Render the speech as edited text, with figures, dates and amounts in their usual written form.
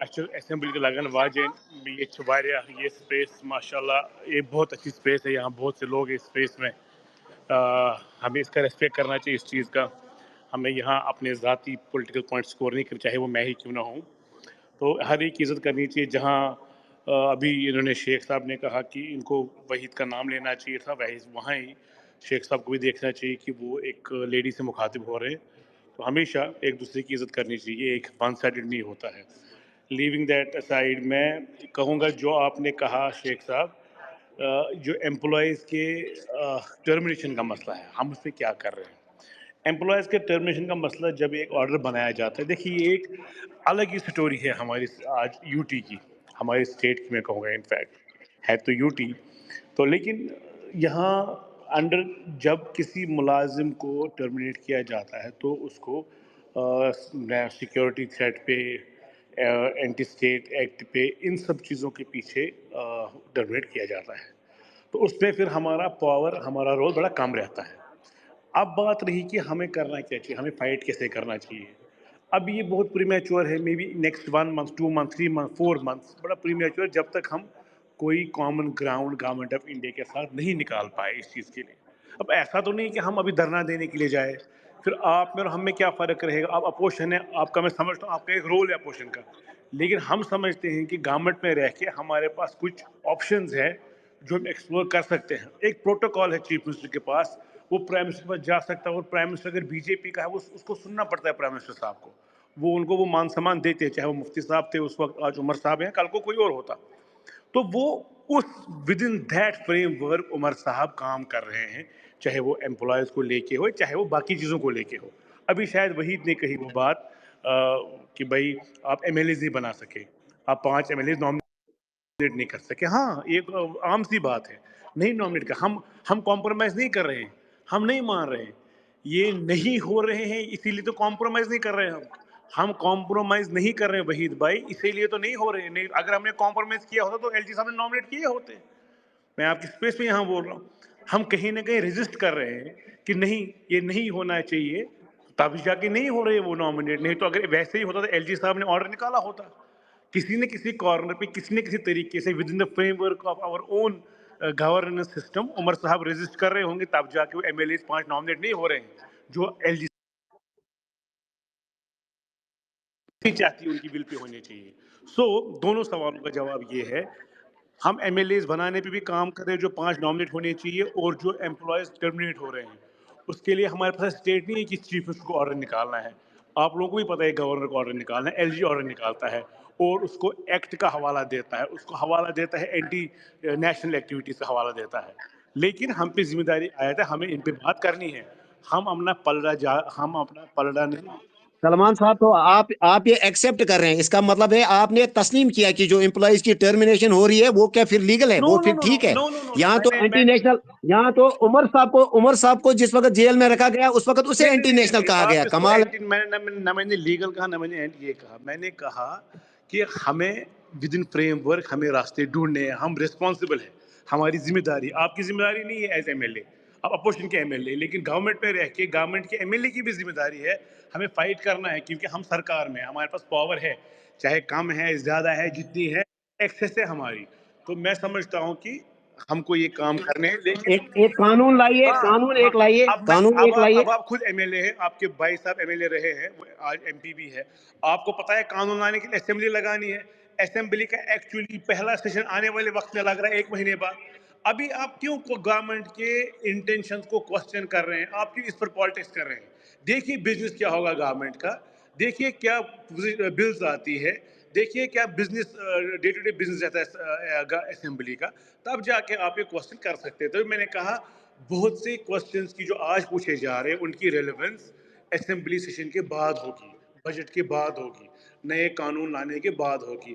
اَسہِ چھُ اسمبلی تہِ لگان واجٮ۪ن، ییٚتہِ چھُ واریاہ یہ اسپیس ماشاء اللہ یہ بہت اچھی اسپیس ہے، یہاں بہت سے لوگ ہیں اس اسپیس میں، ہمیں اس کا ریسپیکٹ کرنا چاہیے اس چیز کا، ہمیں یہاں اپنے ذاتی پولیٹیکل پوائنٹ اسکور نہیں کرنے چاہے وہ میں ہی کیوں نہ ہوں، تو ہر ایک کی عزت کرنی چاہیے۔ جہاں ابھی انہوں نے شیخ صاحب نے کہا کہ ان کو وحید کا نام لینا چاہیے تھا، وہاں ہی شیخ صاحب کو بھی دیکھنا چاہیے کہ وہ ایک لیڈی سے مخاطب ہو رہے ہیں، تو ہمیشہ ایک دوسرے کی عزت کرنی چاہیے، ایک ون سائیڈڈ نہیں ہوتا ہے۔ لیونگ دیٹ اسائڈ، میں کہوں گا جو آپ نے کہا شیخ صاحب، جو امپلائیز کے ٹرمینیشن کا مسئلہ ہے، ہم اس پہ کیا کر رہے ہیں؟ امپلائیز کے ٹرمینیشن کا مسئلہ جب ایک آرڈر بنایا جاتا ہے، دیکھیے یہ ایک الگ ہی سٹوری ہے ہماری آج یو ٹی کی، ہماری اسٹیٹ کی میں کہوں گا، انفیکٹ ہے تو یو ٹی، تو لیکن یہاں انڈر جب کسی ملازم کو ٹرمینیٹ کیا جاتا ہے تو اس کو سیکیورٹی تھریٹ پہ، اینٹی اسٹیٹ ایکٹ پہ، ان سب چیزوں کے پیچھے ٹرمینیٹ کیا جاتا ہے، تو اس پہ پھر ہمارا پاور، ہمارا رول بڑا کم رہتا ہے۔ اب بات رہی کہ ہمیں کرنا کیا چاہیے، ہمیں فائٹ کیسے کرنا چاہیے۔ اب یہ بہت پریمیچور ہے، may be next 1 month 2 month 3 month 4 months، بڑا پریمیچور جب تک ہم کوئی common ground government of India کے ساتھ نہیں نکال پائے اس چیز کے لیے۔ اب ایسا تو نہیں کہ ہم ابھی دھرنا دینے کے لیے جائے، پھر آپ میں اور ہم میں کیا فرق رہے گا؟ آپ اپوزیشن ہے، آپ کا میں سمجھتا ہوں آپ کا ایک رول ہے اپوزیشن کا، لیکن ہم سمجھتے ہیں کہ گورنمنٹ میں رہ کے ہمارے پاس کچھ آپشنز ہے جو ہم ایکسپلور کر سکتے ہیں۔ ایک پروٹوکال ہے چیف منسٹر کے پاس، وہ پرائم منسٹر کے پاس جا سکتا ہے، اور پرائم منسٹر اگر بی جے پی کا ہے وہ اس کو سننا پڑتا ہے پرائم منسٹر صاحب کو، وہ ان کو وہ مان سمان دیتے ہیں، چاہے وہ مفتی صاحب تھے اس وقت، آج عمر صاحب ہیں، کل کو کوئی اور ہوتا، تو وہ اس within that frame Umar Sahab کام کر رہے ہیں، چاہے وہ امپلائیز کو لے کے ہو، چاہے وہ باقی چیزوں کو لے کے ہو۔ ابھی شاید وحید نے کہی وہ بات کہ بھائی آپ ایم ایل ایز نہیں بنا سکے، آپ 5 ایم ایل ایز نامنیٹ نہیں کر سکے۔ ہاں ایک عام سی بات ہے، نہیں نامنیٹ کر، ہم کمپرومائز نہیں کر رہے ہیں، ہم نہیں مان رہے ہیں، یہ نہیں ہو رہے ہیں اسی لیے تو کمپرومائز نہیں کر رہے ہیں، ہم کمپرومائز نہیں کر رہے ہیں وحید بھائی، اسی لیے تو نہیں ہو رہے ہیں، نہیں اگر ہم نے کمپرومائز کیا ہوتا تو ایل جی صاحب نے نامنیٹ کیے ہوتے۔ میں آپ کی اسپیس پہ یہاں بول رہا ہوں، ہم کہیں نہ کہیں ریزسٹ کر رہے ہیں کہ نہیں یہ نہیں ہونا چاہیے، تب جا کے نہیں ہو رہے وہ نامنیٹ، نہیں تو اگر ویسے ہی ہوتا تو ایل جی صاحب نے آرڈر نکالا ہوتا، کسی نہ کسی کارنر پہ کسی نہ کسی طریقے سے within the framework of our own governance system Umar صاحب ریزسٹ کر رہے ہوں گے، تب جا کے وہ ایم ایل ایز 5 نامنیٹ نہیں ہو رہے ہیں جو ایل جی چاہتی ہے ان کی بل پہ ہونے چاہیے۔ سو دونوں سوالوں کا جواب یہ ہے، ہم ایم ایل ایز بنانے پہ بھی کام کر رہے ہیں جو 5 نامنیٹ ہونے چاہیے، اور جو امپلائیز ٹرمینیٹ ہو رہے ہیں اس کے لیے ہمارے پاس اسٹیٹ نہیں ہے کہ چیف منسٹر کو آرڈر نکالنا ہے، آپ لوگوں کو بھی پتہ ہے گورنر کو آرڈر نکالنا ہے، ایل جی آرڈر نکالتا ہے اور اس کو ایکٹ کا حوالہ دیتا ہے، اس کو حوالہ دیتا ہے اینٹی نیشنل ایکٹیویٹیز کا حوالہ دیتا ہے، لیکن ہم پہ ذمہ داری آیا تھا، ہمیں ان پہ بات کرنی ہے، ہم اپنا پلڑا نہیں۔ سلمان صاحب تو آپ یہ ایکسیپٹ کر رہے ہیں، اس کا مطلب ہے آپ نے تسلیم کیا کہ جو امپلائیز کی ٹرمینیشن ہو رہی ہے وہ کیا پھر لیگل ہے، نو وہ نو پھر نو ٹھیک ہے؟ نو نو نو نو یہاں میں تو نے اینٹی نیشنل، یہاں تو عمر صاحب کو جس وقت جیل میں رکھا گیا اس وقت اسے نہیں اینٹی نہیں نہیں نیشنل نہیں، کہا آپ گیا، اس کو کمال ہے۔ اینٹی، نہ میں نے لیگل کہا نہ میں نے اینٹی یہ کہا، میں نے کہا کہ ہمیں ود ان فریم ورک ہمیں راستے ڈھونڈنے ہیں، ہم ریسپانسبل ہیں، ہماری ذمہ داری، آپ کی ذمہ داری نہیں ہے ایز ایم ایل اے، آپ اپوزیشن کے ایم ایل اے، لیکن گورنمنٹ میں رہ کے گورنمنٹ کے ایم ایل اے کی بھی ذمہ داری ہے، ہمیں فائٹ کرنا ہے، کیونکہ ہم سرکار میں ہیں، ہمارے پاس پاور ہے، چاہے کم ہے زیادہ ہے، جتنی ہے ایکسیس ہے ہماری، تو میں سمجھتا ہوں کہ ہم کو یہ کام کرنے ہیں، لیکن ایک قانون لائیے، ہاں قانون ہاں، ایک لائیے، قانون ایک لائیے۔ اب آپ خود ایم ایل اے ہیں، آپ کے بھائی صاحب ایم ایل اے رہے ہیں، وہ آج ایم پی بھی ہے، آپ کو پتا ہے قانون لانے کے لیے اسمبلی لگانی ہے، اسمبلی کا ایکچولی پہلا سیشن آنے والے وقت میں لگ رہا ہے 1 مہینے بعد، ابھی آپ کیوں گورنمنٹ کے انٹینشنز کو کوسچن کر رہے ہیں، آپ کیوں اس پر پالیٹکس کر رہے ہیں؟ دیکھیے بزنس کیا ہوگا گورنمنٹ کا، دیکھیے کیا بلز آتی ہے، دیکھیے کیا business day to day business رہتا ہے اسمبلی کا، تب جا کے آپ یہ کوسچن کر سکتے ہیں۔ تو میں نے کہا بہت سے کوسچنز کی جو آج پوچھے جا رہے ہیں ان کی ریلیونس اسمبلی سیشن کے بعد ہوگی، بجٹ کے بعد ہوگی، نئے قانون لانے کے بعد ہوگی،